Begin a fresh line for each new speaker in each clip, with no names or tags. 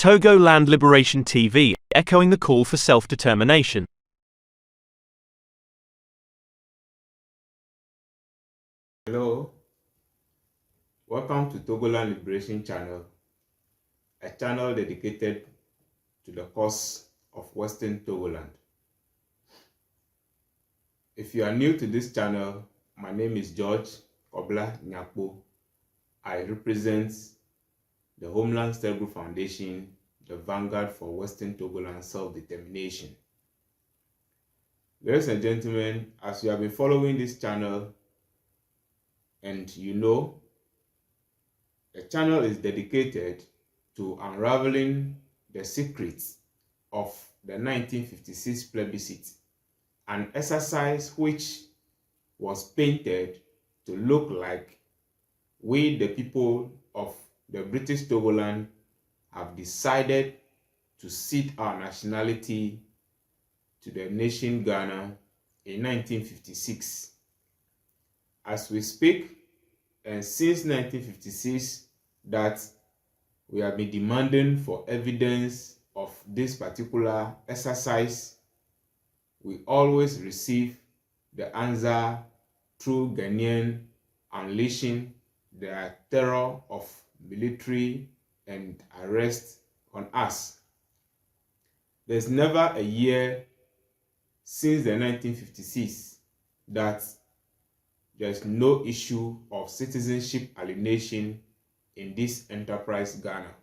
Togo Land Liberation TV, echoing the call for self-determination.
Hello, welcome to Togo Land Liberation channel, a channel dedicated to the cause of Western Togoland. If you are new to this channel, my name is George Obla Nyakpo. I represent the Homeland Stable Foundation, the vanguard for Western Togoland self-determination. Ladies and gentlemen, as you have been following this channel, and you know, the channel is dedicated to unraveling the secrets of the 1956 plebiscite, an exercise which was painted to look like we, the people of the British Togoland, have decided to cede our nationality to the nation Ghana in 1956. As we speak, and since 1956, that we have been demanding for evidence of this particular exercise, we always receive the answer through Ghanaian unleashing the terror of military and arrest on us. There's never a year since the 1956 that there's no issue of citizenship alienation in this enterprise Ghana.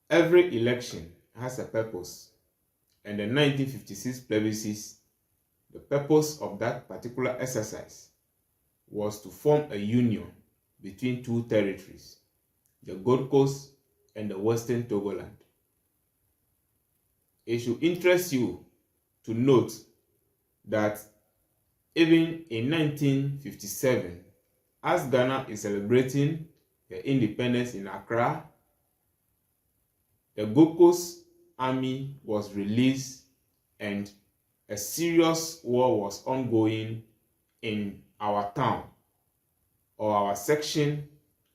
Every election has a purpose, and the 1956 plebiscite, the purpose of that particular exercise was to form a union between two territories, the Gold Coast and the Western Togoland. It should interest you to note that even in 1957, as Ghana is celebrating the independence in Accra, the Gold Coast Army was released and a serious war was ongoing in our town or our section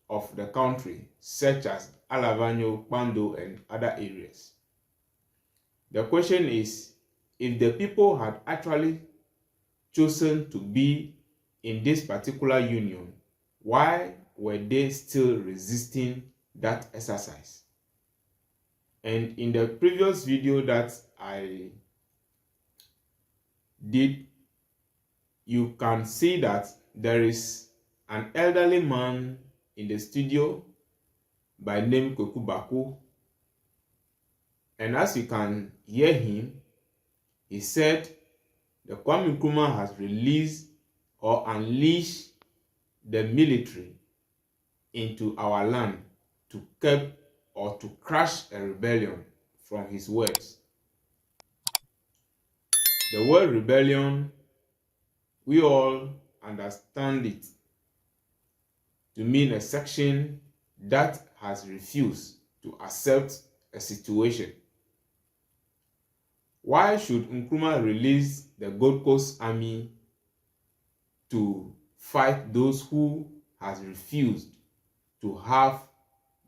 of the country, such as Alavanyo, Pando, and other areas. The question is, if the people had actually chosen to be in this particular union, why were they still resisting that exercise? And in the previous video that I did, you can see that there is an elderly man in the studio by name Kweku Baku, and as you can hear him, he said the Kwame Nkrumah has released or unleashed the military into our land to curb or to crush a rebellion, from his words. The word rebellion, we all understand it to mean a section that has refused to accept a situation. Why should Nkrumah release the Gold Coast Army to fight those who has refused to have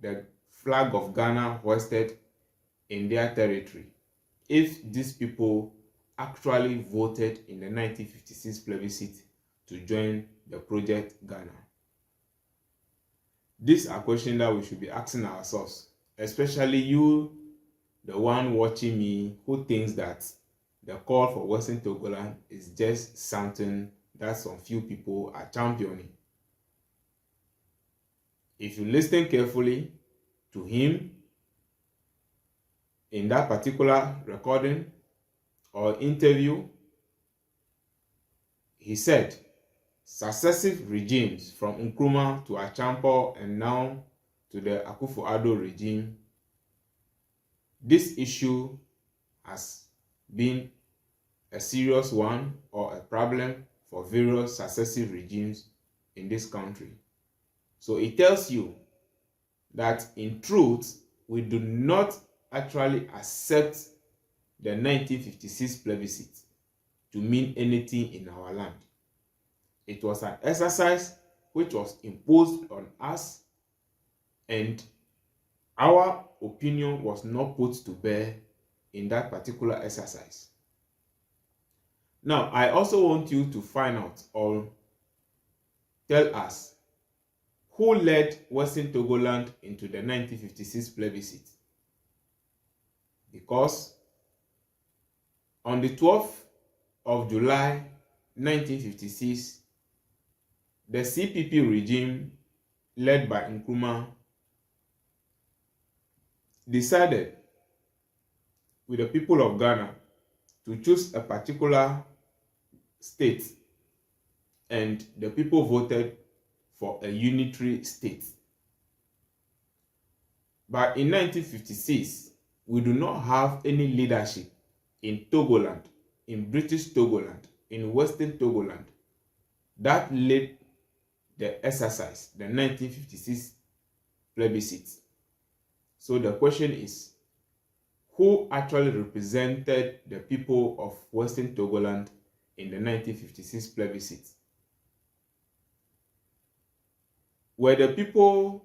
the flag of Ghana hoisted in their territory, if these people actually voted in the 1956 plebiscite to join the Project Ghana? These are questions that we should be asking ourselves, especially you, the one watching me, who thinks that the call for Western Togoland is just something that some few people are championing. If you listen carefully to him in that particular recording or interview, he said successive regimes from Nkrumah to Achampo and now to the Akufo-Addo regime, this issue has been a serious one or a problem for various successive regimes in this country. So it tells you that in truth, we do not actually accept the 1956 plebiscite to mean anything in our land. It was an exercise which was imposed on us, and Our opinion was not put to bear in that particular exercise. Now, I also want you to find out or tell us who led Western Togoland into the 1956 plebiscite. Because on the 12th of July 1956, the CPP regime led by Nkrumah decided with the people of Ghana to choose a particular state, and the people voted for a unitary state. But in 1956, we do not have any leadership in Togoland, in British Togoland, in Western Togoland that led the exercise, the 1956 plebiscite. So the question is, who actually represented the people of Western Togoland in the 1956 plebiscite? Were the people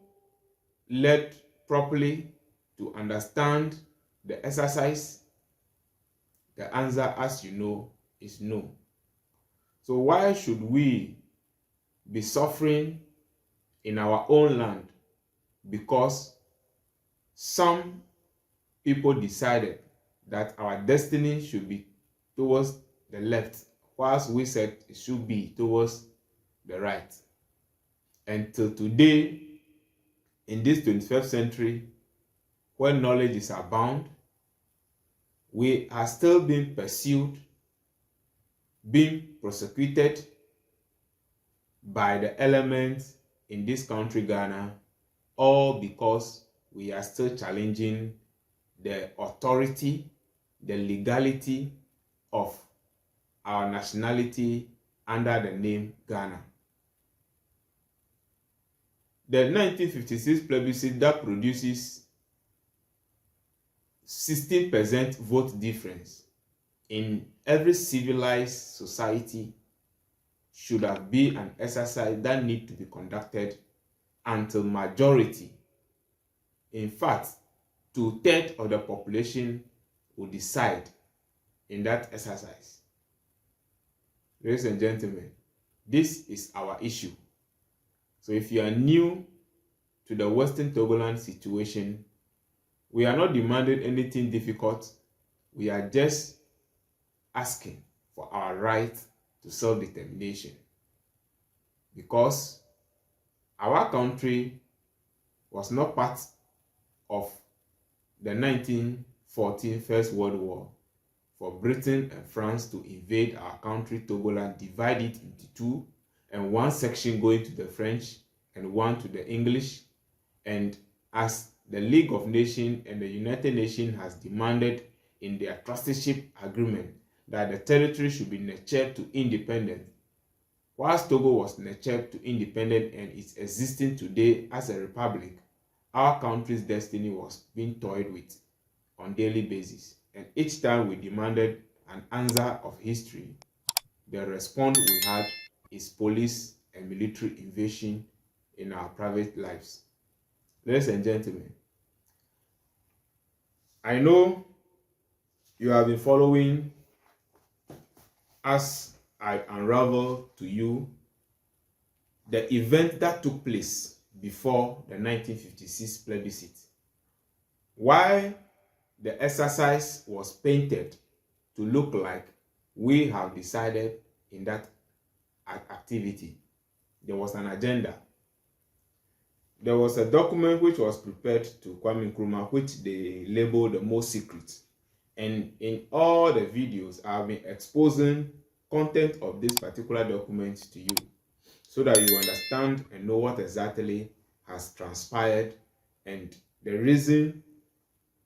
led properly to understand the exercise? The answer, as you know, is no. So why should we be suffering in our own land because some people decided that our destiny should be towards the left, whilst we said it should be towards the right? Until today, in this 21st century, where knowledge is abound, we are still being pursued, being prosecuted by the elements in this country, Ghana, all because we are still challenging the authority, the legality of our nationality under the name Ghana. The 1956 plebiscite that produces 16% vote difference in every civilized society should have been an exercise that needs to be conducted until majority, in fact, 2/3 of the population will decide in that exercise. Ladies and gentlemen, this is our issue. So if you are new to the Western Togoland situation, we are not demanding anything difficult. We are just asking for our right to self-determination. Because our country was not part of the 1914 First World War for Britain and France to invade our country, Togoland, divide it into two, and one section going to the French and one to the English. And as the League of Nations and the United Nations has demanded in their trusteeship agreement that the territory should be nurtured to independence, whilst Togo was nurtured to independence and is existing today as a republic, our country's destiny was being toyed with on a daily basis. And each time we demanded an answer of history, the response we had is police and military invasion in our private lives. Ladies and gentlemen, I know you have been following as I unravel to you the event that took place before the 1956 plebiscite. Why the exercise was painted to look like we have decided in that activity. There was an agenda. There was a document which was prepared to Kwame Nkrumah, which they labeled the most secret. And in all the videos, I've been exposing content of this particular document to you so that you understand and know what exactly has transpired and the reason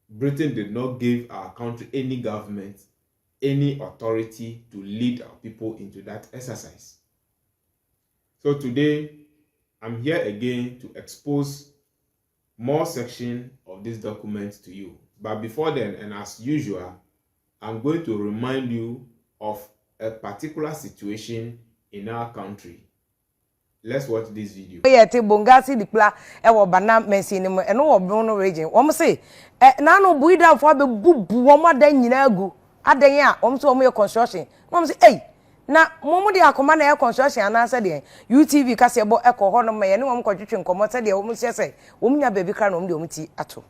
Britain did not give our country any government, any authority to lead our people into that exercise. So today, I'm here again to expose more section of this document to you. But before then, and as usual, I'm going to remind you of a particular situation in our country. Let's watch this video.
Yete bongasi dipla e wo bana mensi ni mo eno wo no region wo mo say na no buida fo be bubu wo mo dan nyina agu adan a wo mo so wo mo construction wo mo say eh na mo de akoma na e construction ana se de UTV kase bo e ko ho no me ne wo mo kwatwetwe nkomo se de wo mo se wo mo nya baby kra no mo de wo mo ti ato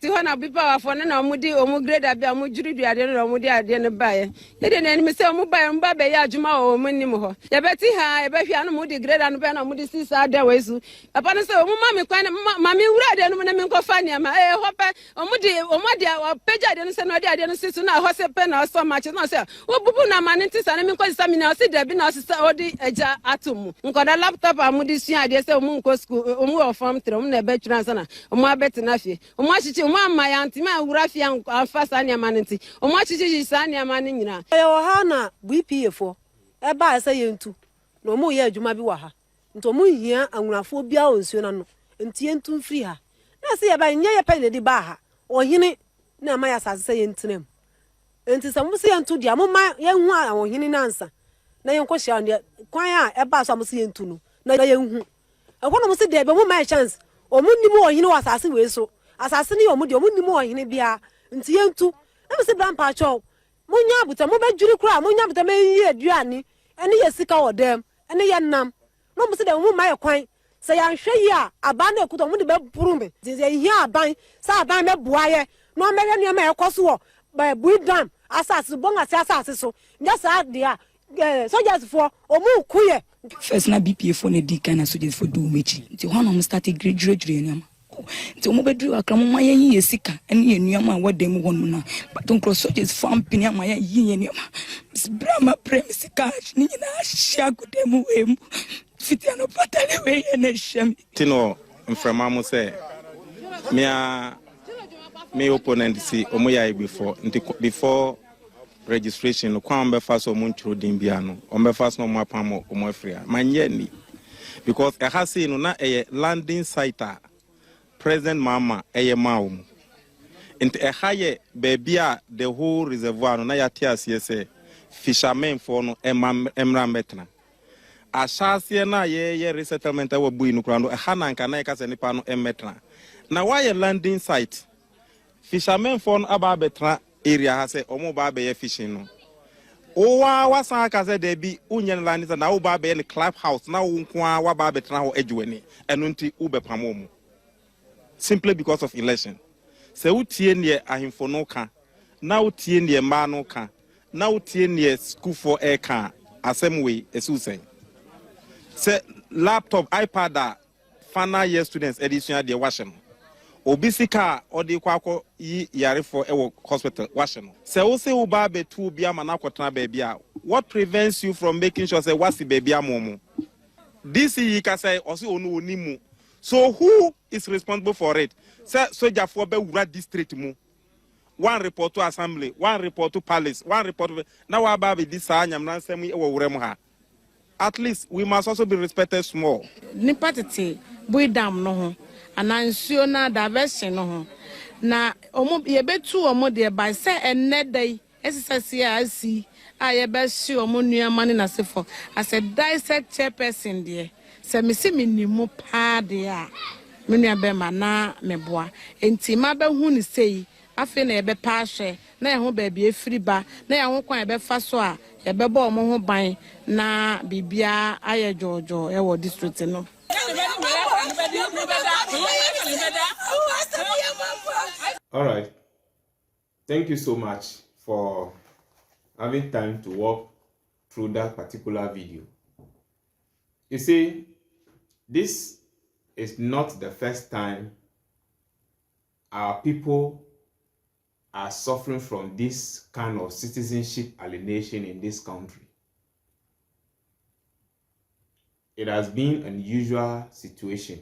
ti hona bi powerful na omudi grade abia omujuri duade na omudi ade ne bae ye de na ni se omu bae mba be ya adwuma o omunim ho ye beti ha ye be hwia no mudi grade anu be na omudi sisa ade wesu papa no se omu mami kwan ma mi wura ade no na mi nkofa ne ma hope omudi peja ade no se no ade no sisu na ho se pe na so match no se obubu na ma nti sa na mi nkosi sa mi na o se de bi na o se odi eja atomu nkoda laptop amudi sua ade se omu nko school omu o form 3 omu na be twira sana omu abeti na fie omu achichi mama ya nti ma wurafia afasa ne amanti o ma chichi sa ne amane nyina
yo ha na BPA4 e ba asa yentu no mu ye adwuma bi wa ha nto mu hia anwurafo bia onsuo na no nti yentu free ha na se ye ba nye ye pe ne di ba ha ohene na ma ya sase yentinam nti sa mu se yentu dia mu ma ye hu a ohene na ansa na ye nkohia ne kwan a e ba so mu se yentu no na ye hu e mu se de be mu ma chance o mu ni mu ohene wa sase we so asase ni omudi omuni mo ohene bia nti yentu na se bran pa cho munya abuta mo badwiri kura munya abuta me yi aduani ene ye sika odem ene ye nam no mo se de mo ma ye kwan se ya hwe yi a aba na ekuto mo de be buru me ze hi aban sa aban me boaye no me hwe ne ma ekoso wo ba buidam asase bonga se asase so nya sa de a soldiers for omu kuye
first na BPA4 ne di kana soldiers for do mechi nti hono mo start graduate ne nti mo bedru akramo ma yen yi sika ene enuama wadem won na but cross soldiers farm pini ama yen yi enuama brama premise cash ni na hia godem wem fitia no patale we yen hia
tino mframa mo say me opponent see omoya before registration no kwa mbe fa so mo ntro din bia no ombe fa so mo apam mo afria manye ni because e ha say no na e landing site President Mama Eyemau. And a higher baby, the whole reservoir, no Nayatias, yes, fishermen for no Emra Metna. A Shasiana, ye resettlement our Buinukrano, a Hanan Kanakas and Pano Emetra. Now, why a landing site? Fishermen for Ababetra area has a Omobabe fishing. Oh, what's a there be Union Landis and Aubabe and clubhouse now Unkwa Wababetra Edwini and Unti Ube Pamomo. Simply because of election. Se utie ne ahimfo no ka, na utie ne ma no ka, na utie ne school for air ka, asem we esu sen. Se laptop, iPad, final year students edition de washen. Obisika odi kwakọ yi yare for ewo hospital washen. Se wo se wo ba be tu bia ma na kwotna ba bia. What prevents you from making sure say wasi baby amomo? This yi ka say osi onu onimu. So who is responsible for it? Soldier for Bewura district mu. One report to assembly, one report to palace, one report to now about this ha. At least we must also be respected small.
Nipatiti buidam no ho anansuo na diversion no ho na omo ye betu omo de by say enedai esese asi a ye be shi omo nuama ne nasefo as a dissect chairperson there. Se me si minimu pa de a me nua be ma na meboa enti ma be hu ni sei afi na ebe pa hwe na ye ho ba bi efiri ba na ye ho kwan ebe fa so a ye be bo mo ho ban na bibia aye jojo e wo district no.
All right, thank you so much for having time to walk through that particular video. You see, this is not the first time our people are suffering from this kind of citizenship alienation in this country. It has been an unusual situation,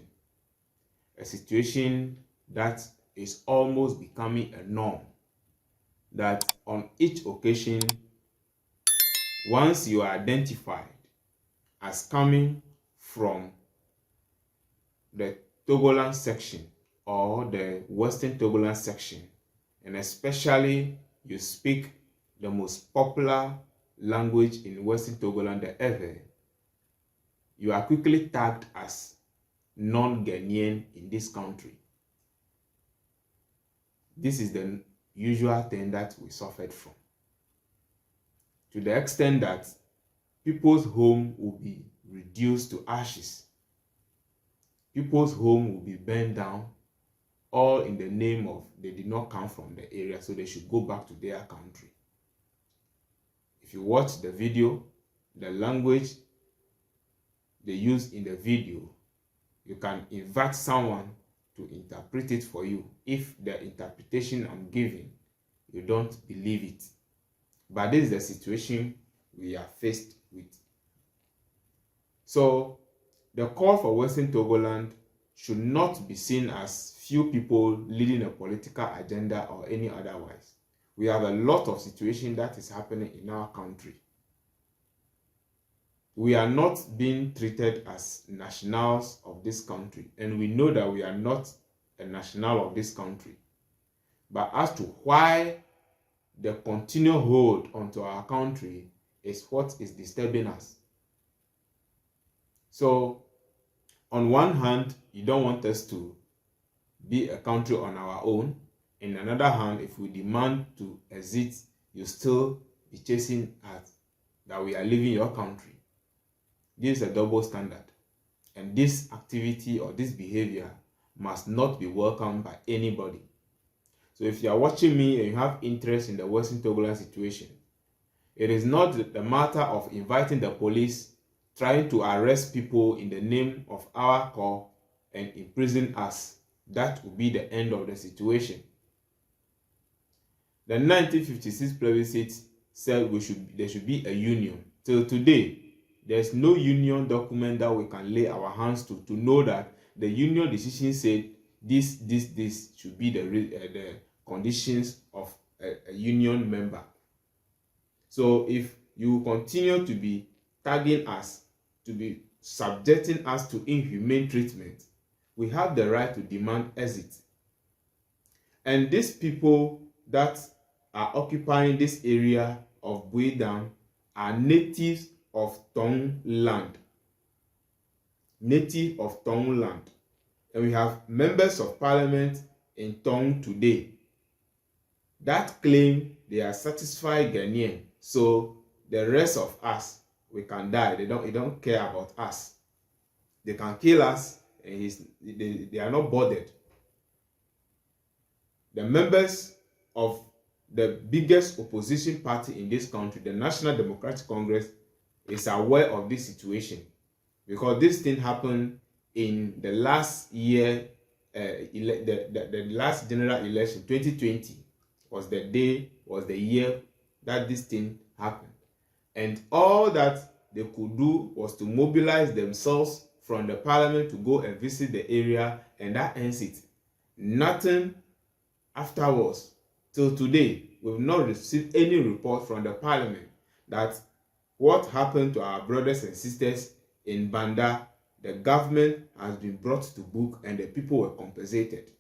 a situation that is almost becoming a norm, that on each occasion, once you are identified as coming from the Togoland section or the Western Togoland section, and especially you speak the most popular language in Western Togoland, the Ewe, you are quickly tagged as non-Ghanaian in this country. This is the usual thing that we suffered from, to the extent that people's home will be reduced to ashes. People's home will be burned down, all in the name of they did not come from the area, so they should go back to their country. If you watch the video, the language they use in the video, you can invite someone to interpret it for you. If the interpretation I'm giving, you don't believe it. But this is the situation we are faced with. So the call for Western Togoland should not be seen as few people leading a political agenda or any otherwise. We have a lot of situation that is happening in our country. We are not being treated as nationals of this country, and we know that we are not a national of this country. But as to why the continual hold onto our country is what is disturbing us. So, on one hand, you don't want us to be a country on our own. In another hand, if we demand to exit, you still be chasing at that we are leaving your country. This is a double standard. And this activity or this behavior must not be welcomed by anybody. So if you are watching me and you have interest in the Western Togoland situation, it is not the matter of inviting the police, trying to arrest people in the name of our call and imprison us. That will be the end of the situation. The 1956 plebiscite said there should be a union. Till today, there's no union document that we can lay our hands to know that the union decision said this should be the conditions of a union member. So if you continue to be tagging us, to be subjecting us to inhumane treatment, we have the right to demand exit. And these people that are occupying this area of Buidam are natives of Tong land. Native of Tong land. And we have members of parliament in Tong today that claim they are satisfied Ghanaian. So the rest of us, we can die. They don't care about us. They can kill us, and they are not bothered. The members of the biggest opposition party in this country, the National Democratic Congress, is aware of this situation, because this thing happened in the last year, the last general election, 2020 was the year that this thing happened. And all that they could do was to mobilize themselves from the parliament to go and visit the area, and that ends it. Nothing afterwards. Till today, we've not received any report from the parliament that what happened to our brothers and sisters in Banda, the government has been brought to book and the people were compensated.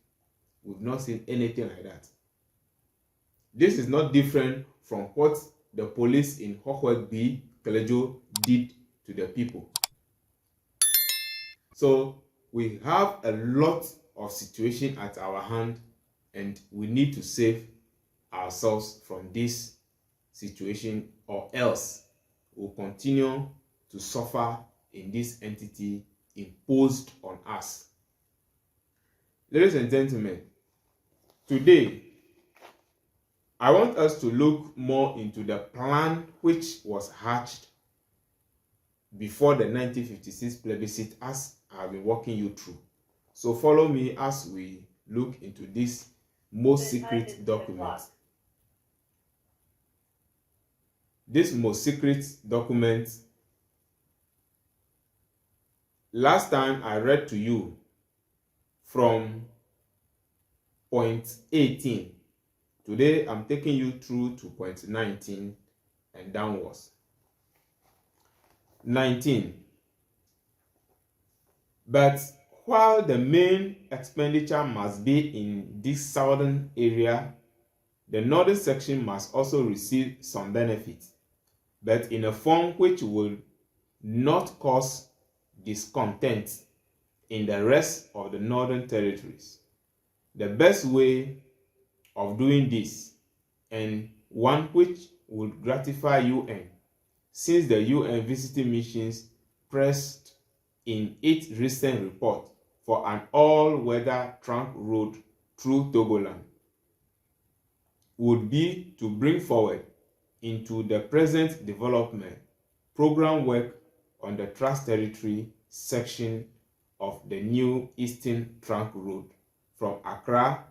We've not seen anything like that. This is not different from what the police in Hokwegbi, Kelejo did to the people. So we have a lot of situation at our hand, and we need to save ourselves from this situation, or else we'll continue to suffer in this entity imposed on us. Ladies and gentlemen, today I want us to look more into the plan which was hatched before the 1956 plebiscite, as I've been walking you through. So follow me as we look into this most secret document. This most secret document, last time I read to you from point 18. Today I'm taking you through to point 19 and downwards. 19. But while the main expenditure must be in this southern area, the northern section must also receive some benefit, but in a form which will not cause discontent in the rest of the Northern Territories. The best way of doing this, and one which would gratify UN, since the UN visiting missions pressed in its recent report for an all-weather trunk road through Togoland, would be to bring forward into the present development program work on the Trust Territory section of the new Eastern Trunk Road from Accra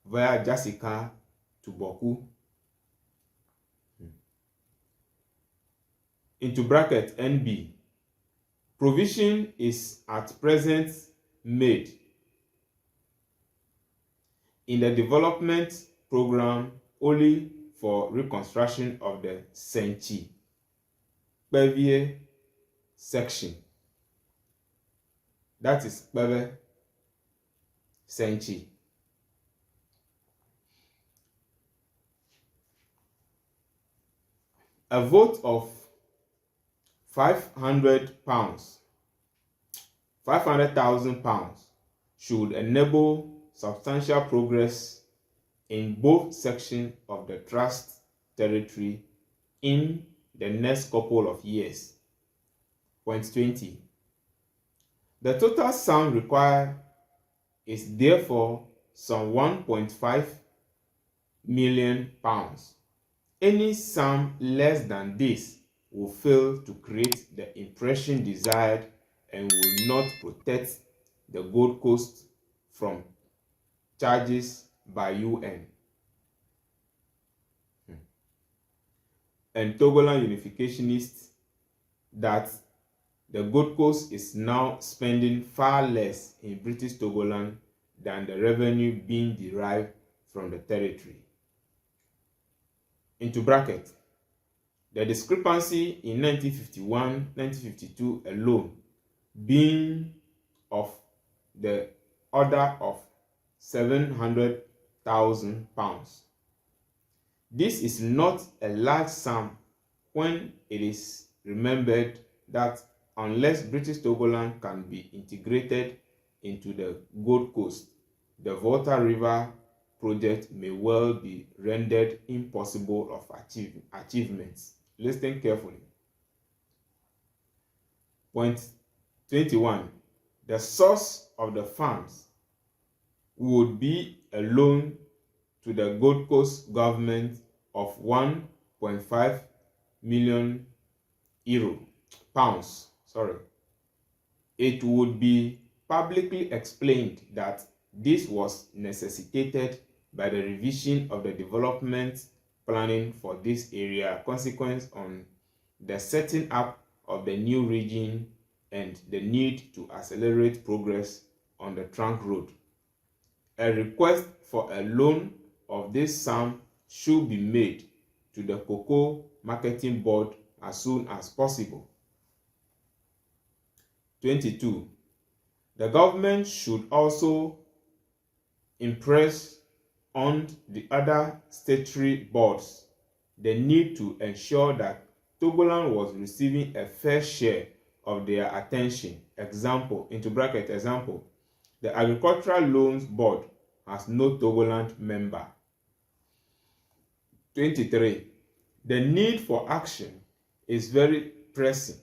via Jasika to Boku. Into bracket NB. Provision is at present made in the development program only for reconstruction of the Senchi Pevie section. That is Peve Senchi. A vote of £500,000 should enable substantial progress in both sections of the Trust Territory in the next couple of years. Point 20. The total sum required is therefore some £1.5 million. Any sum less than this will fail to create the impression desired and will not protect the Gold Coast from charges by UN. And Togoland unificationists that the Gold Coast is now spending far less in British Togoland than the revenue being derived from the territory. Into bracket, the discrepancy in 1951-1952 alone being of the order of £700,000. This is not a large sum when it is remembered that unless British Togoland can be integrated into the Gold Coast, the Volta River project may well be rendered impossible of achievements. Listen carefully. Point 21. The source of the funds would be a loan to the Gold Coast government of £1.5 million. It would be publicly explained that this was necessitated by the revision of the development planning for this area consequent on the setting up of the new region and the need to accelerate progress on the trunk road. A request for a loan of this sum should be made to the Cocoa Marketing Board as soon as possible. 22. The government should also impress on the other statutory boards the need to ensure that Togoland was receiving a fair share of their attention. Example, the Agricultural Loans Board has no Togoland member. 23. The need for action is very pressing.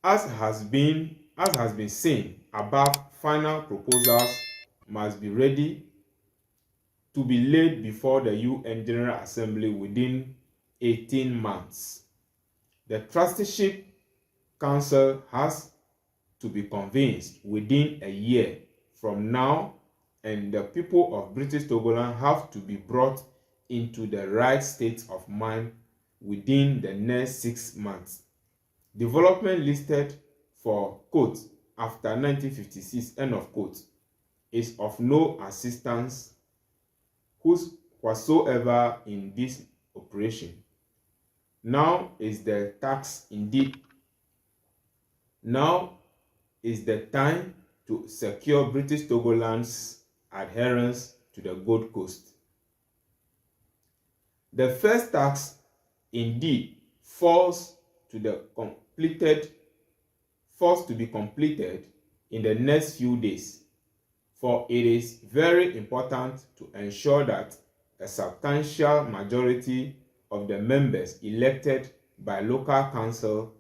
As has been seen above, final proposals must be ready to be laid before the UN General Assembly within 18 months. The Trusteeship Council has to be convinced within a year from now, and the people of British Togoland have to be brought into the right state of mind within the next 6 months. Development listed for quote after 1956 end of quote is of no assistance whatsoever in this operation. Now is the time to secure British Togoland's adherence to the Gold Coast. The first task indeed falls to the completed forced to be completed in the next few days, for it is very important to ensure that a substantial majority of the members elected by local council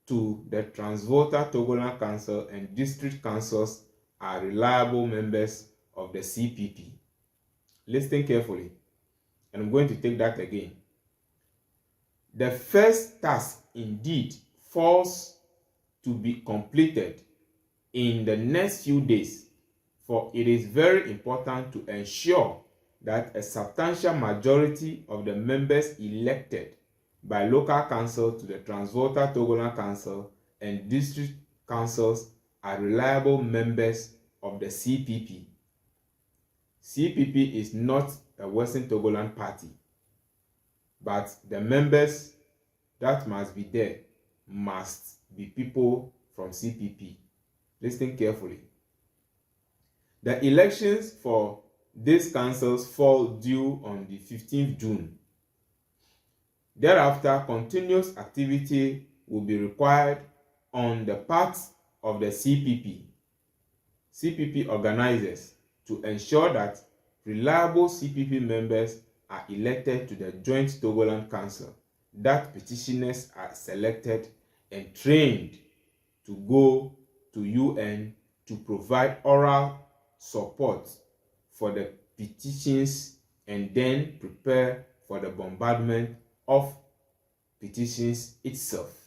to the Transvolta Togoland Council and district councils are reliable members of the CPP. Listen carefully, and I'm going to take that again. The first task indeed falls to be completed in the next few days, for it is very important to ensure that a substantial majority of the members elected by local council to the Transvolta Togoland Council and district councils are reliable members of the CPP. CPP is not a Western Togoland party, but the members that must be there must be people from CPP. Listen carefully. The elections for these councils fall due on the 15th June. Thereafter, continuous activity will be required on the part of the CPP organizers to ensure that reliable CPP members are elected to the Joint Togoland Council, that petitioners are selected and trained to go to UN to provide oral support for the petitions and then prepare for the bombardment of petitions itself.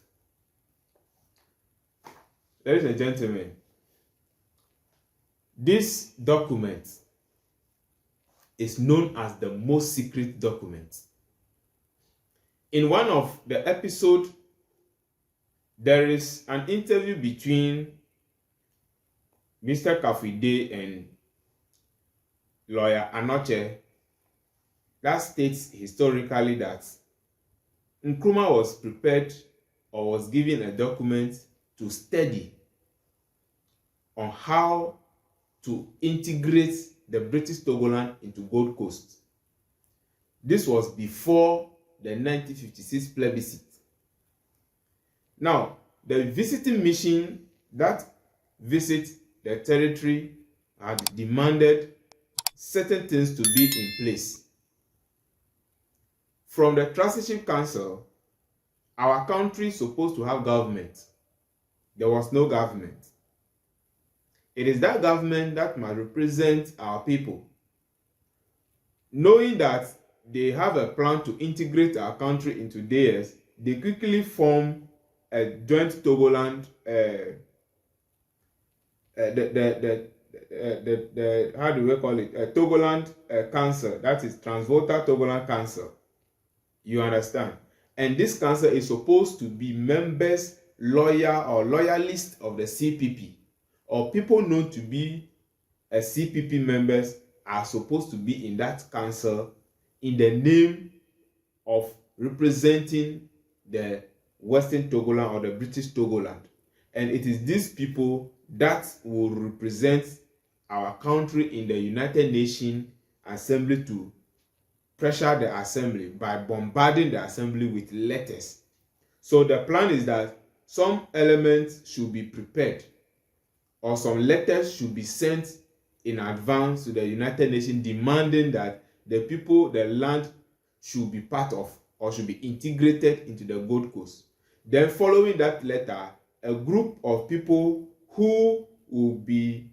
Ladies and gentlemen, this document is known as the most secret document. In one of the episodes, there is an interview between Mr. Kafide and lawyer Anoche that states historically that Nkrumah was prepared or was given a document to study on how to integrate the British Togoland into Gold Coast. This was before the 1956 plebiscite. Now, the visiting mission that visit the territory had demanded certain things to be in place. From the Transition Council, our country is supposed to have government. There was no government. It is that government that must represent our people. Knowing that they have a plan to integrate our country into theirs, they quickly form a joint Togoland, how do we call it? A Togoland Council, that is Transvolta Togoland Council. You understand? And this council is supposed to be members, loyalists of the CPP, or people known to be a CPP members are supposed to be in that council in the name of representing the Western Togoland or the British Togoland. And it is these people that will represent our country in the United Nations Assembly to pressure the assembly by bombarding the assembly with letters. So the plan is that some elements should be prepared or some letters should be sent in advance to the United Nations demanding that the people, the land should be part of or should be integrated into the Gold Coast. Then following that letter, a group of people who will be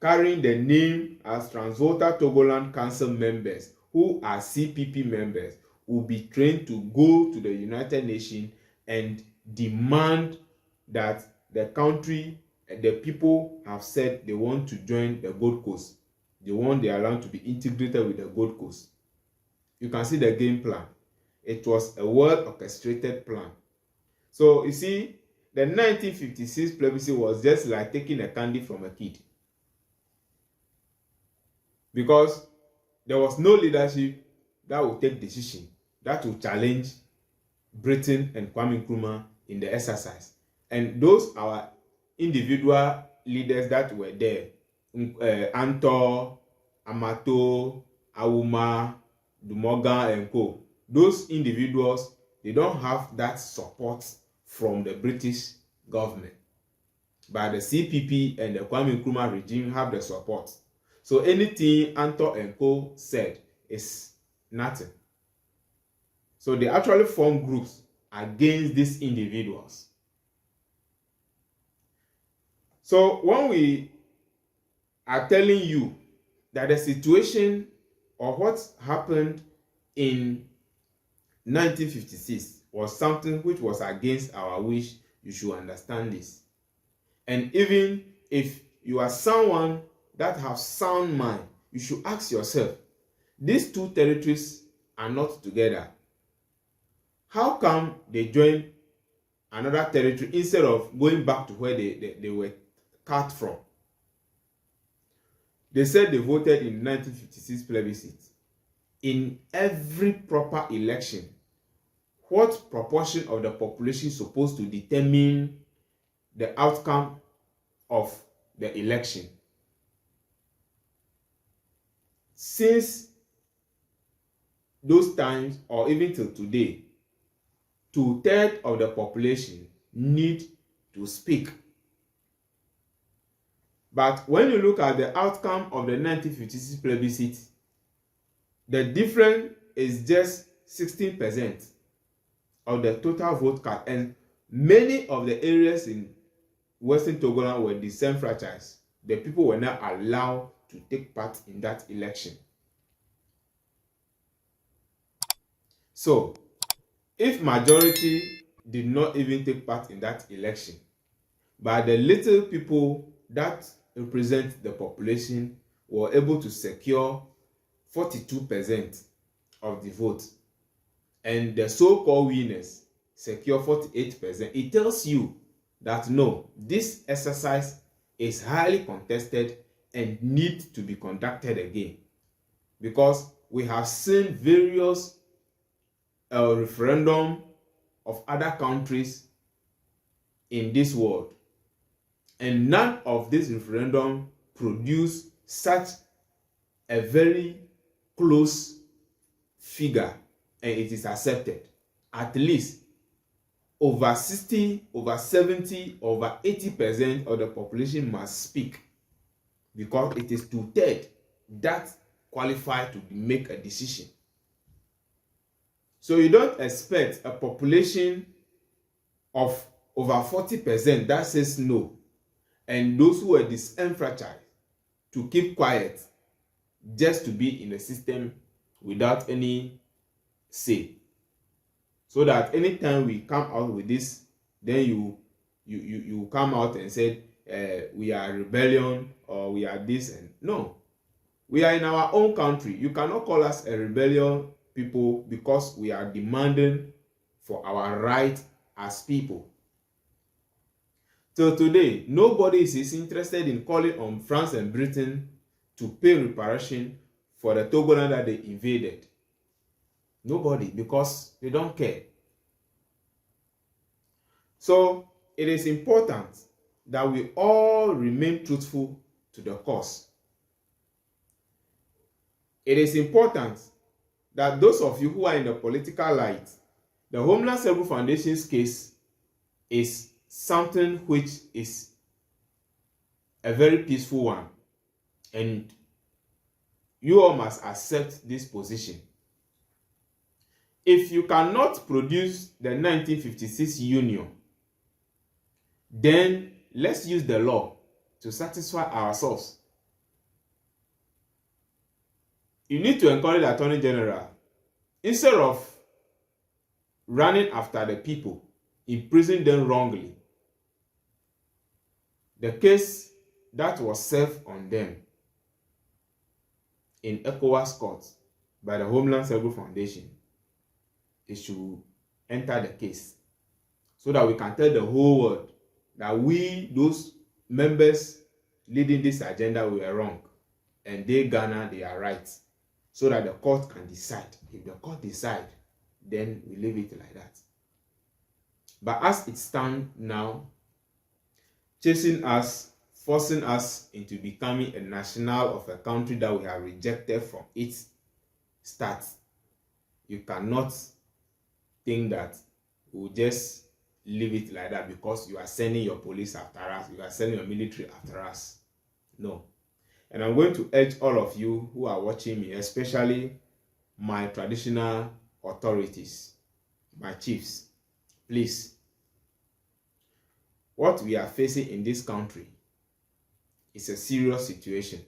carrying the name as Transvolta Togoland Council members, who are CPP members, will be trained to go to the United Nations and demand that the country and the people have said they want to join the Gold Coast. They want their land to be integrated with the Gold Coast. You can see the game plan. It was a well orchestrated plan. So you see, the 1956 plebiscite was just like taking a candy from a kid. Because there was no leadership that would take decision, that would challenge Britain and Kwame Nkrumah in the exercise. And those are individual leaders that were there. Antor, Amato, Awuma, Dumoga, and co. Those individuals, they don't have that support from the British government. but the CPP and the Kwame Nkrumah regime have the support. So anything Anto and Co said is nothing. So they actually form groups against these individuals. So when we are telling you that the situation or what happened in 1956 was something which was against our wish, you should understand this. And even if you are someone that has sound mind, you should ask yourself, these two territories are not together. How come they join another territory instead of going back to where they were cut from? They said they voted in 1956 plebiscite. In every proper election, what proportion of the population is supposed to determine the outcome of the election? Since those times, or even till today, 2/3 of the population need to speak. But when you look at the outcome of the 1956 plebiscite, the difference is just 16% of the total vote cast, and many of the areas in Western Togoland were disenfranchised. The people were not allowed to take part in that election. So, if majority did not even take part in that election, but the little people that represent the population were able to secure 42% of the vote, and the so-called winners secure 48%, it tells you that no, this exercise is highly contested and needs to be conducted again, because we have seen various referendum of other countries in this world, and none of this referendum produced such a very close figure, and it is accepted. At least over 60, over 70, over 80% of the population must speak, because it is 2/3 that qualify to make a decision. So you don't expect a population of over 40% that says no, and those who are disenfranchised to keep quiet just to be in the system without any say. So that anytime we come out with this, then you come out and say we are rebellion or we are this, and no, we are in our own country. You cannot call us a rebellion people because we are demanding for our right as people. Till today, nobody is interested in calling on France and Britain to pay reparation for the Togoland that they invaded. Nobody, because they don't care. So it is important that we all remain truthful to the cause. It is important that those of you who are in the political light, the Homeland Security Foundation's case is something which is a very peaceful one, and you all must accept this position. If you cannot produce the 1956 union, then let's use the law to satisfy ourselves. You need to encourage the Attorney General, instead of running after the people, imprisoning them wrongly, the case that was served on them in ECOWAS court by the Homeland Security Foundation, it should enter the case, so that we can tell the whole world that we, those members leading this agenda, were wrong, and they garner their rights, so that the court can decide. If the court decides, then we leave it like that. But as it stands now, chasing us, forcing us into becoming a national of a country that we have rejected from its start, you cannot think that we'll just leave it like that because you are sending your police after us, you are sending your military after us. No. And I'm going to urge all of you who are watching me, especially my traditional authorities, my chiefs, please. What we are facing in this country is a serious situation.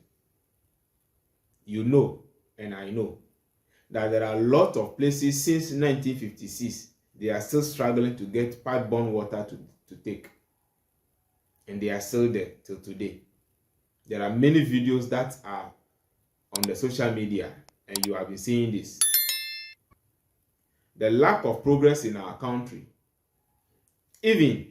You know, and I know, that there are a lot of places since 1956, they are still struggling to get pipe-borne water to take. And they are still there till today. There are many videos that are on the social media, and you have been seeing this. The lack of progress in our country, even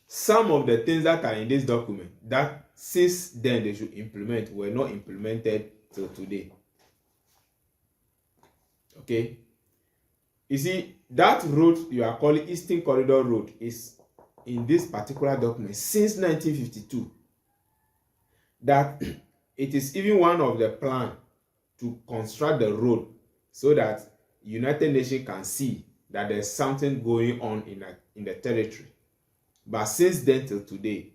some of the things that are in this document that since then they should implement were not implemented till today. Okay, you see, that road you are calling Eastern Corridor Road is in this particular document since 1952. That it is even one of the plan to construct the road so that United Nations can see that there's something going on in the territory. But since then till today,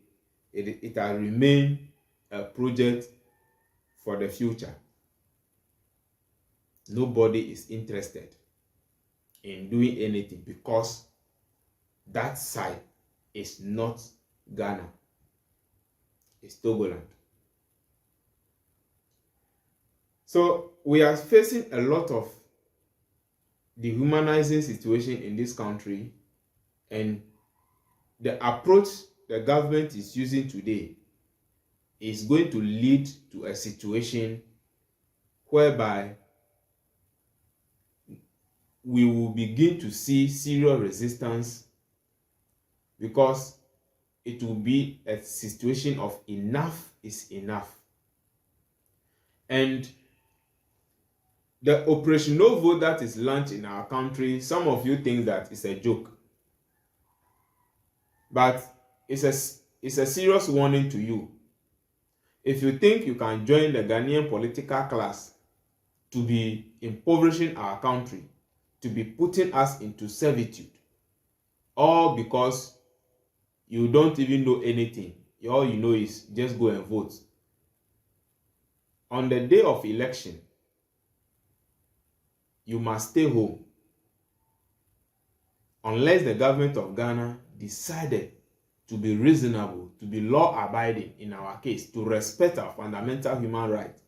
it has remained a project for the future. Nobody is interested in doing anything because that side is not Ghana, it's Togoland. So we are facing a lot of dehumanizing situation in this country, and the approach the government is using today is going to lead to a situation whereby we will begin to see serious resistance, because it will be a situation of enough is enough. And the Operation No Vote that is launched in our country, some of you think that it's a joke. But it's a serious warning to you. If you think you can join the Ghanaian political class to be impoverishing our country, to be putting us into servitude, all because you don't even know anything, all you know is just go and vote. On the day of election, you must stay home unless the government of Ghana decided to be reasonable, to be law-abiding in our case, to respect our fundamental human rights.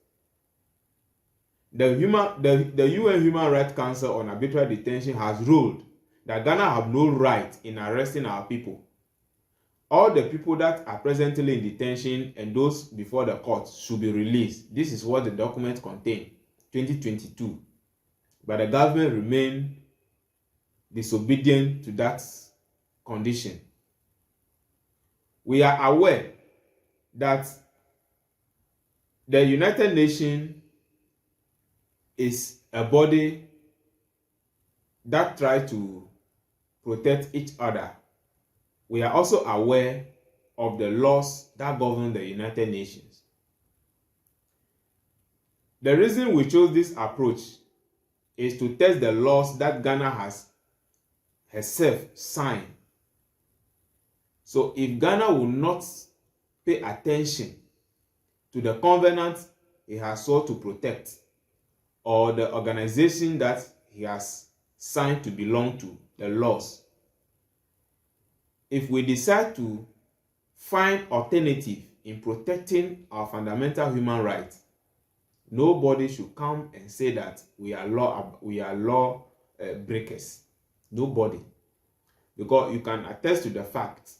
The UN Human Rights Council on Arbitrary Detention has ruled that Ghana have no right in arresting our people. All the people that are presently in detention and those before the court should be released. This is what the document contains, 2022. But the government remained disobedient to that condition. We are aware that the United Nations is a body that tries to protect each other. We are also aware of the laws that govern the United Nations. The reason we chose this approach is to test the laws that Ghana has herself signed. So if Ghana will not pay attention to the covenant he has sought to protect, or the organization that he has signed to belong to, the laws, if we decide to find alternative in protecting our fundamental human rights, nobody should come and say that we are law breakers. Nobody. Because you can attest to the fact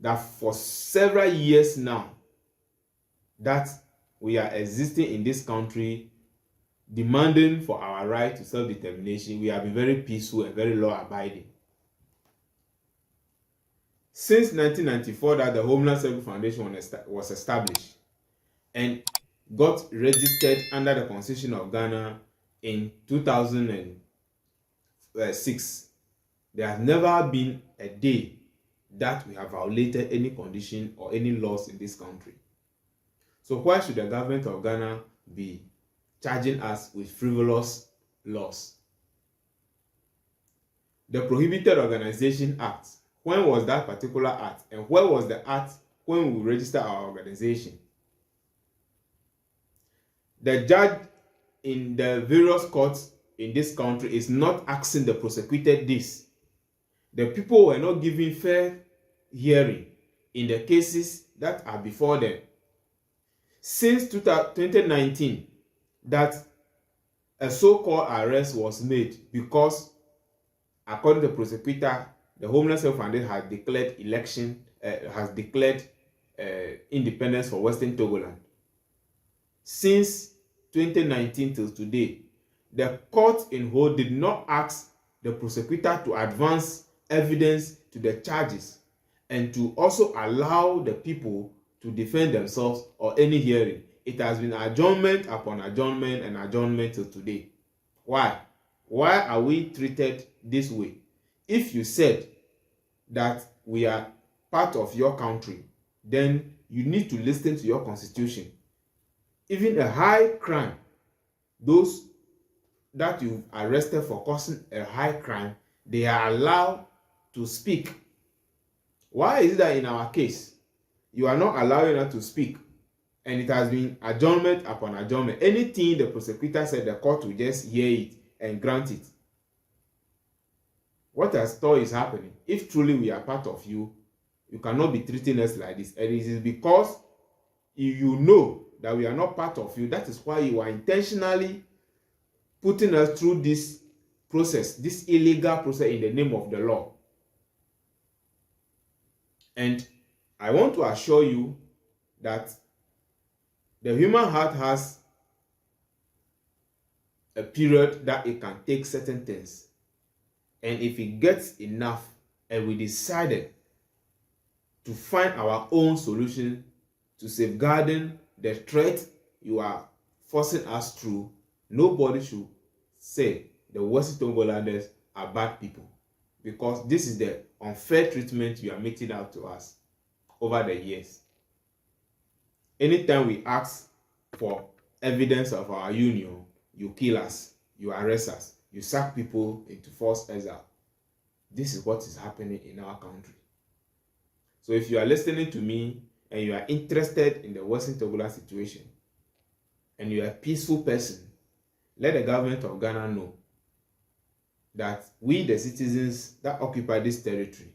that for several years now that we are existing in this country demanding for our right to self-determination, we have been very peaceful and very law-abiding. Since 1994 that the Homeland Security Foundation was established and got registered under the Constitution of Ghana in 2006, there has never been a day that we have violated any condition or any laws in this country. So why should the government of Ghana be charging us with frivolous laws? the Prohibited Organization Act. When was that particular act? And where was the act when we register our organization? The judge in the various courts in this country is not asking the prosecuted this. The people were not given fair hearing in the cases that are before them. Since 2019, that a so-called arrest was made because, according to the prosecutor, the Homeland Security Foundation has declared independence for Western Togoland. Since 2019 till today, the court in whole did not ask the prosecutor to advance evidence to the charges and to also allow the people to defend themselves or any hearing. It has been adjournment upon adjournment and adjournment till today. Why? Why are we treated this way? If you said that we are part of your country, then you need to listen to your constitution. Even a high crime, those that you've arrested for causing a high crime, they are allowed to speak. Why is it that in our case, you are not allowing us to speak, and it has been adjournment upon adjournment? Anything the prosecutor said, the court will just hear it and grant it. What I thought is happening? If truly we are part of you, you cannot be treating us like this. And it is because you know that we are not part of you. That is why you are intentionally putting us through this process, this illegal process in the name of the law. And I want to assure you that the human heart has a period that it can take certain things. And if it gets enough and we decided to find our own solution to safeguarding the threat you are forcing us through, nobody should say the Western Togolanders are bad people, because this is the unfair treatment you are meting out to us over the years. Anytime we ask for evidence of our union, you kill us, you arrest us, you sack people into forced exile. This is what is happening in our country. So if you are listening to me and you are interested in the Western Togoland situation, and you are a peaceful person, let the government of Ghana know that we, the citizens that occupy this territory,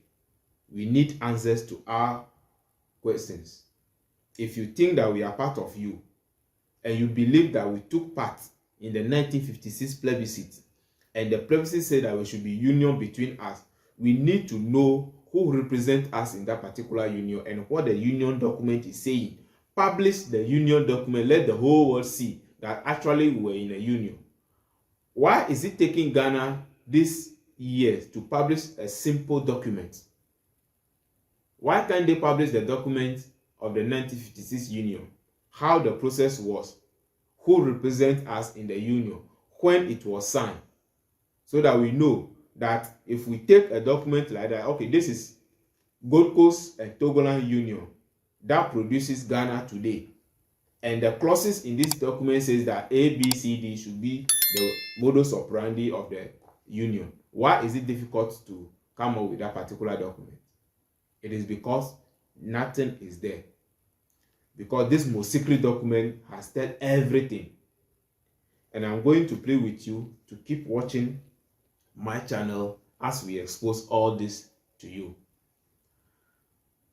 we need answers to our questions. If you think that we are part of you, and you believe that we took part in the 1956 plebiscite, and the plebiscite said that we should be union between us, we need to know who represents us in that particular union and what the union document is saying. Publish the union document, let the whole world see that actually we were in a union. Why is it taking Ghana this year to publish a simple document? Why can't they publish the document of the 1956 union? How the process was, who represents us in the union, when it was signed, so that we know that if we take a document like that, okay, this is Gold Coast and Togoland Union that produces Ghana today, and the clauses in this document says that A, B, C, D should be the modus operandi of the union. Why is it difficult to come up with that particular document? It is because nothing is there. Because this most secret document has said everything. And I'm going to play with you to keep watching my channel as we expose all this to you.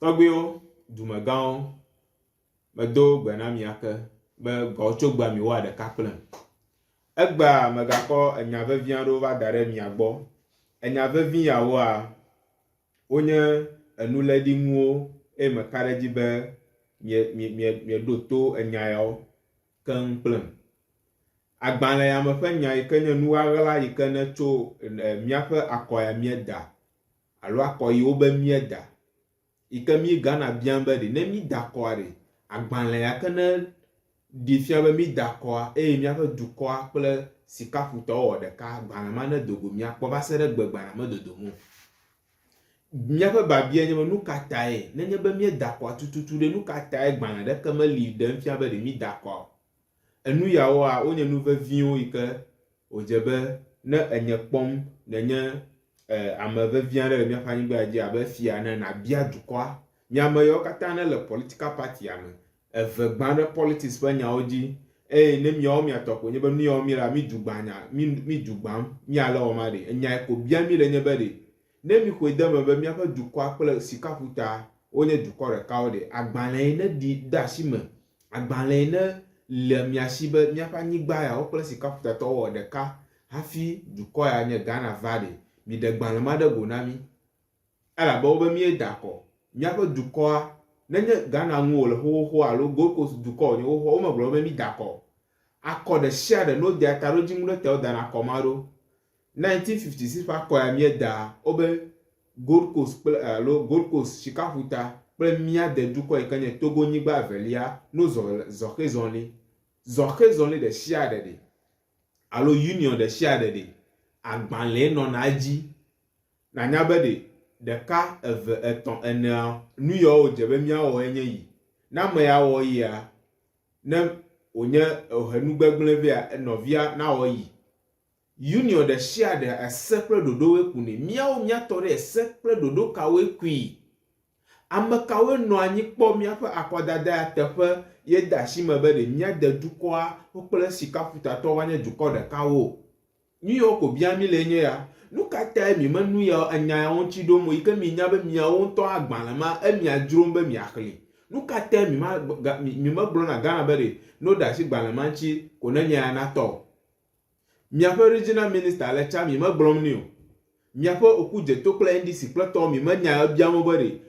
Togbio Dumagao Mado Gbanamiaka Be Gochogba mi wa de kaplan. Egba megako enyavevian rova dare miagbo. Enyavevi yawo a onye enuledi muo e mekareji be mi doto enyayo kan plan. Agbana ya me fe nya ikenye nuagla ikene tso miafe akoya mieda alo akoyi wo be mieda ikemi Ghana biambe de ne mi dakoare agbana ya kene di fia be mi dakoa miafe dukoa kple sikafuto wo de ka agbana ma ne dogo miakpo ba se de gbegbana me dodomu miafe babia nye nu katae ne nye be mi dakoa tututu de nu katae gbana de keme li de fia be de mi dakoa enu yawo a onye nu veviwo ike ojebe ne enye kpom nenye ameve via le mia fanyigba dzi abe fia ne na bia dukɔa miame yo kata ne le political party ame eve gba ɖe politics ƒe nyawo dzi ne miawo miatɔ ko nye be nu yawo mi la mi dugbanya mi dugbam miale wɔma ɖe enya ko bia mi le nye be ɖe ne mi koe de me be miaƒe dukɔa kple sikakuta wonye dukɔ ɖekawo ɖe agbalẽ yi ne ɖi de asi me agbalẽ yi ne le mia si be miaƒe anyigba yawo kple sikakutatɔwo wɔ ɖeka hafi dukɔ ya nye Ghana va ɖe mi de gbalẽ ma ɖe go na mi elabe wo be mi da akɔ miaƒe dukɔa nenye Ghana ŋu wole xoxo alo Gold Coast dukɔ wonye xoxo wo megblɔ be mi da akɔ akɔ ɖe sia ɖe no da ta ɖo dzi ŋu ɖe te wo dana akɔ ma ɖo 1956 ƒe akɔ ya mi da wo be Gold Coast kple alo Gold Coast sikakuta kple mia de dukɔ yi ke nye Togo nyigba evelia no zɔxe zɔli ɖe sia ɖe alo union ɖe sia ɖe agbalẽ nɔna dzi nanya be ɖeka eve etɔ̃ enea nu yawo dze be miawɔ enye yi na ame ya wɔ yia ne wonye henu gbegblẽ via nɔvia na wɔ yi union ɖe sia ɖe ese kple ɖoɖowoe ku ne miawo miatɔ ɖe ese kple ɖoɖo kawoe kui ame kawoe nɔ anyi kpɔ miaƒe akɔdada ya teƒe ye de asi me be miade dukɔa kple sikakutatɔwo va nye dukɔ ɖekawo nu yawo ko bia mi le nye ya nu katã mi me nu ya enya ya ŋuti ɖom yi ke mi nya be miawo ŋutɔ agbalẽ ma emia dzrom be miaxli nu katã mi me gblɔ na Ghana be no da asi gbalẽ ma ŋuti ko ne nye ya natɔ miaƒe regional minister le tsa mi me gblɔm ni o miaƒe okudzeto kple NDC kple tɔ mi me nya biamo be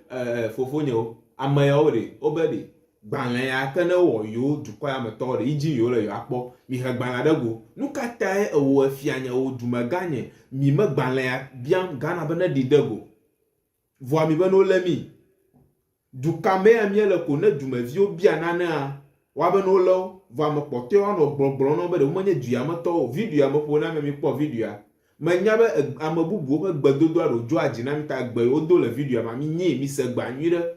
fofonyewo ame yawo wo be gbalẽ ya ke ne wɔ yewo dukɔ ya me tɔwo idzi yewo le yewo akpɔ mi he gbalẽ ɖe go nu katã ewɔ efia nye wo dumegã nye mi me gbalẽ ya biam Ghana be ne ɖi de go vɔa mi be no le mi dukame ya mi le ko ne dumeviwo bia nanea wa be no le vɔa me kpɔtɔe wa nɔ gblɔgblɔ no be wo menye du ya me tɔwo video ya me ƒo na mi kpɔ video ya menya be ame bubuwo ƒe gbedodo aɖo dzo adzi na mi ta gbe wo do le video ma mi nye mi se gbe anyui ɖe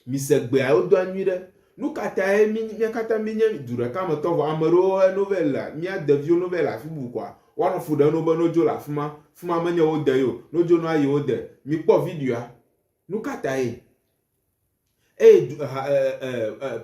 mi se gbe awo do anyui ɖe nu katã mi katã mi nye du ɖeka me tɔ vɔ ame ɖewo no ve le mia deviwo no ve le afi bubu kwa woanɔ fu ɖe no be no dzo le afima menye wo de yo no dzo no ayi wo de mi kpɔ video ya nu katã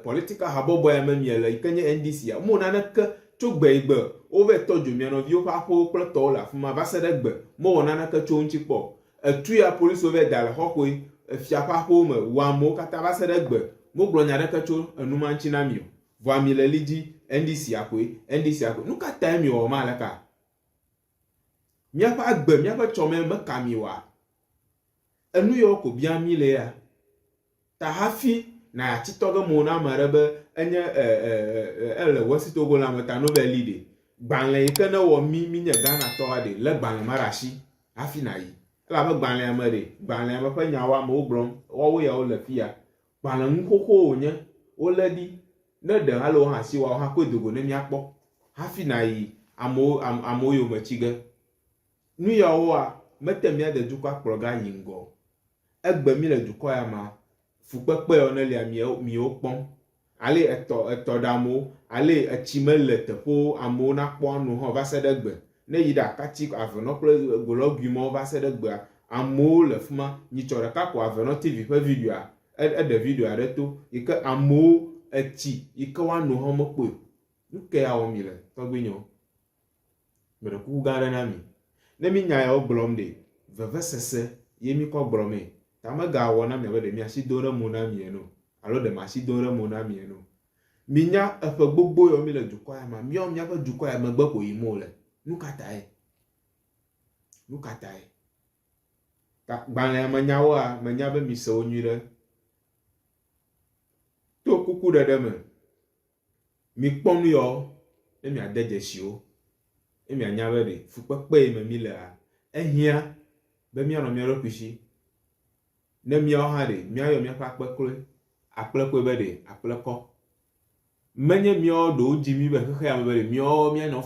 political habɔbɔ ya me mi le yi ke nye NDC ya mo naneke tso gbe yi gbe wo ve tɔ dzo mia nɔviwo ƒe aƒewo kple tɔwo le afima va se ɖe gbe mo wɔ naneke tso ŋuti kpɔ etu ya polisiwo ve da le xɔxoe efia ƒe aƒewo me wɔ amewo katã va se ɖe gbe mo gblɔ nya ɖeke tso enuma ŋuti na mi o vɔa mi le li dzi NDC akoe nu katã mi wɔ ma leka miaƒe agbe miaƒe tsɔme meka mi wa enu yawo ko bia mi le ya ta hafi na atitɔ ge mo na ame ɖe be enye ele West Togo la me ta no ve li ɖe gbalẽ yi ke ne wɔ mi nye Ghana tɔwa ɖe le gbalẽ ma ɖe asi hafi na yi elabe gbalẽ me gbalẽ me ƒe nyawo amewo gblɔm woawo yawo le fia gbalẽ ŋu xoxo wonye wole ɖi ne ɖe hã le wo hã si woawo hã koe dogo ne miakpɔ hafi na yi amewo yome tsi ge nu yawoa mete miade dukɔa kplɔ ga yi ŋgɔ egbe mi le dukɔ ya ma fukpekpe yawo ne lia miwo kpɔm ale etɔ ɖe amewo ale etsi me le teƒewo amewo nakpɔ nu hã va se ɖe gbe ne yi ɖe akati avenɔ kple golɔgui mawo va se ɖe gbea amewo le fima nyitsɔ ɖeka ko avenɔ TV ƒe videoa eɖe video aɖe to yi ke amewo etsi yi ke woano hã mekpɔe nu ke ya wɔ mi le tɔgbuinyewo meɖe kuku gã aɖe na mi ne mi nya yawo gblɔm ɖe vevesese ye mi kɔ gblɔmee ta megawɔ na mi be ɖe mi asi do ɖe mo na mi eno alo ɖe ma asi do ɖe mo na mi eno mi nya eƒe gbogbo yawo mi le dukɔ ya ma miawo miaƒe dukɔ ya megbe ko yim wole nu katãe ta gbalẽ me nyawoa menya be mi se wo nyui ɖe to kuku ɖeɖe me mi kpɔ nu yawo ne miade dzesiwo ne mianya be ɖe fukpekpe yi me mi lea ehiã be mianɔ mia ɖokui si ne miawo hã ɖe miayɔ miaƒe akplẽkoe be ɖe akplẽkɔ menye miawo ɖewo dzi mi be xexe ya me be ɖe miawo mianɔ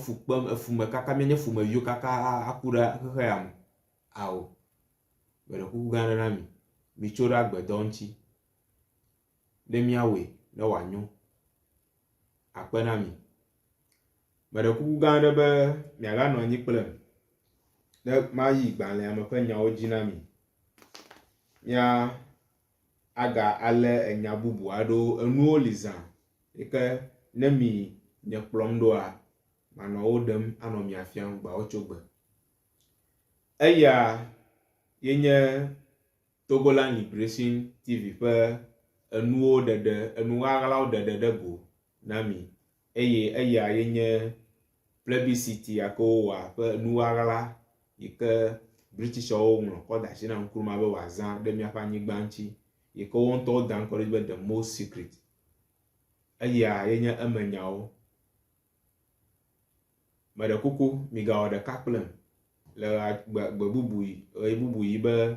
fume kaka mianye fumeviwo kaka aku ɖe xexe ya me awo meɖe kuku gã aɖe na mi tso ɖe agbedɔ ŋuti ne miawoe ne wòanyo akpe na mi meɖe kuku gã aɖe be miaganɔ anyi kplem de ma yi gbalẽ ame ƒe nyawo dzi na mi. Mia aga ale enya bubu aɖewo enuwo li zã yike ne mi nye kplɔm ɖoa manɔ wo ɖem anɔ mia fiam gbawo tso gbe. Eya yenye Togoland Liberation TV ƒe enuwo ɖeɖe enuɣaɣlawo ɖeɖe ɖe go na mi eye eya yenye plebiscite yake wowɔa ƒe enuɣaɣla yike Britishɔwo ŋlɔ kɔ da asi na ŋkuruma be wòazã ɖe miaƒe anyigba ŋuti yike wo ŋutɔwo da ŋkɔ ɖe be the most secret. Eya yenye eme nyawo. Meɖe kuku migawɔ ɖeka kplem le gbe bubu yi be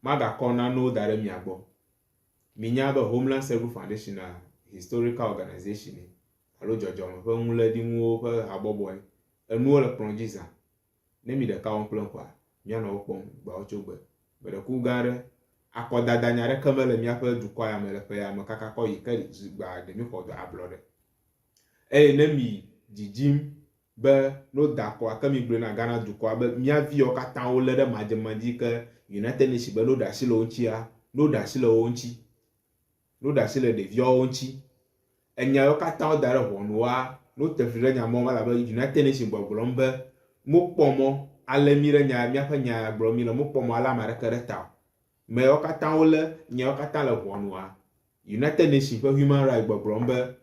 magakɔ nanewo da ɖe mia gbɔ. Minya be Homeland Security Foundation na historical organization alo dzɔdzɔme ƒe ŋuléɖiŋuwo ƒe habɔbɔe enuwo le kplɔ dzi zã. Ne mi ɖeka wɔm kple ŋkɔa mianɔ wo kpɔm gbawo tso gbe. Meɖe kuku gã aɖe akɔdada nya aɖeke mele miaƒe dukɔ ya me le ƒe ya me kaka kɔ yi ke gba ɖe mi xɔ dɔ ablɔ ɖe. Eye ne mi dzidzim be no da akɔ ake mi gblɔ na Ghana dukɔa be mia viwo katã wo le ɖe madzemadzi ke United Nations be no da asi le wo ŋutia, no da asi le wo ŋuti, no da asi le ɖeviawo ŋuti. Enyawo katã wo da ɖe ʋɔnua, no te fli ɖe nyamɔ ma labe United Nations gbɔgblɔm be mokpɔ mɔ ale mi ɖe nya miaƒe nya gblɔ mi le mokpɔ mɔ ale ame aɖeke ɖe ta o. Meyawo katã wo le nyawo katã le ʋɔnua. United Nations ƒe Human Rights gbɔgblɔm be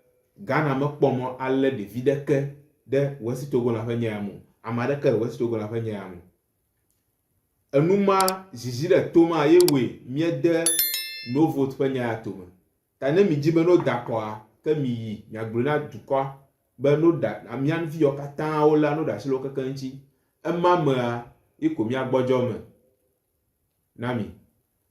Ghana mekpɔ mɔ ale ɖevi ɖeke ɖe West Togoland ƒe nya ya me. Ame aɖeke le West Togoland ƒe nya ya me. Enuma zizi ɖe to ma ye woe miede no vote ƒe nya ya tome. Ta ne mi dzi be no da kɔa ke mi yi miagblɔ na dukɔa be no da mia viwo katã wo la no da asi le wo keke ŋuti. Ema mea iko miagbɔdzɔ me na mi.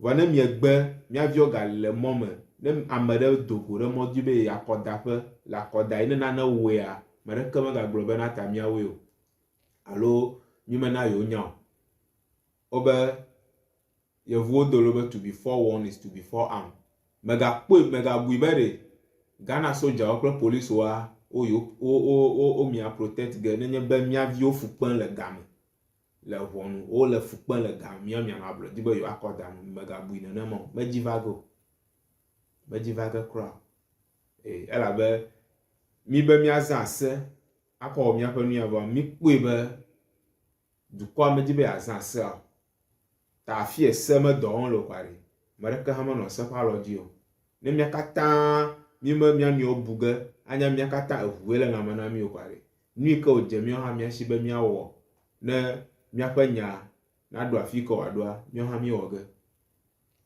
Vɔ ne miegbe mia viwo gale mɔ me ne ame ɖe do go ɖe mɔ dzi be akɔdaƒe le akɔda yi ne nane woea me ɖeke megagblɔ be na ta miawoe o alo mi mena yewo nya o. Obe yevuwo do lo be to be forewarned is to be forearmed. Megabui be ɖe Ghana sojawo kple polisiwoa o mia protect ge nenye be mia viwo fu kpem le game le ʋɔnu wo le fu kpem le game mianɔ ablɔ di be yewo akɔ da megabui nenema o medzi va ge kura. Elabe mi be miazã ase akɔ wɔ miaƒe nu ya vɔ mi kpɔe be dukɔa medzi be yeazã ase o. Ta afi se me dɔ wɔm le kɔa ɖe me ɖeke hã menɔ se ƒe alɔ dzi o. Ne mia katã mi me mia nɔewo bu ge anya mia katã eʋue le lãme na mi o kɔa ɖe nu yi ke wòdze miawo hã mia si be miawɔ ne miaƒe nya naɖo afi ke wòaɖoa miawo hã miwɔ ge.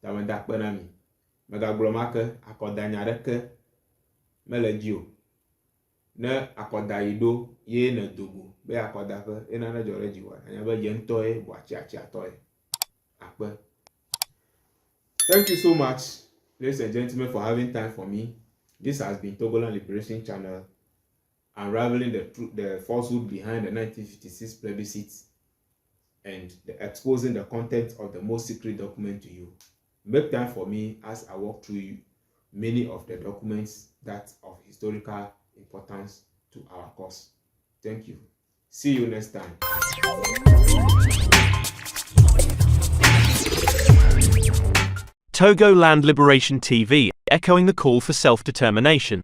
Ta meda akpe na mi. Megagblɔ ma ke akɔdanya ɖeke mele dzi o. Ne akɔda yi ɖo ye ne dogo be akɔdaƒe ye nane dzɔ ɖe dzi wa anya be ye ŋutɔ ye bo atsiatɔ ye. Akpe. Thank you so much, ladies and gentlemen, for having time for me. This has been Togoland Liberation Channel, unraveling the falsehood behind the 1956 plebiscite and exposing the content of the most secret document to you. Make time for me as I walk through many of the documents that of historical importance to our cause. Thank you. See you next time.
Togoland Liberation TV, echoing the call for self-determination.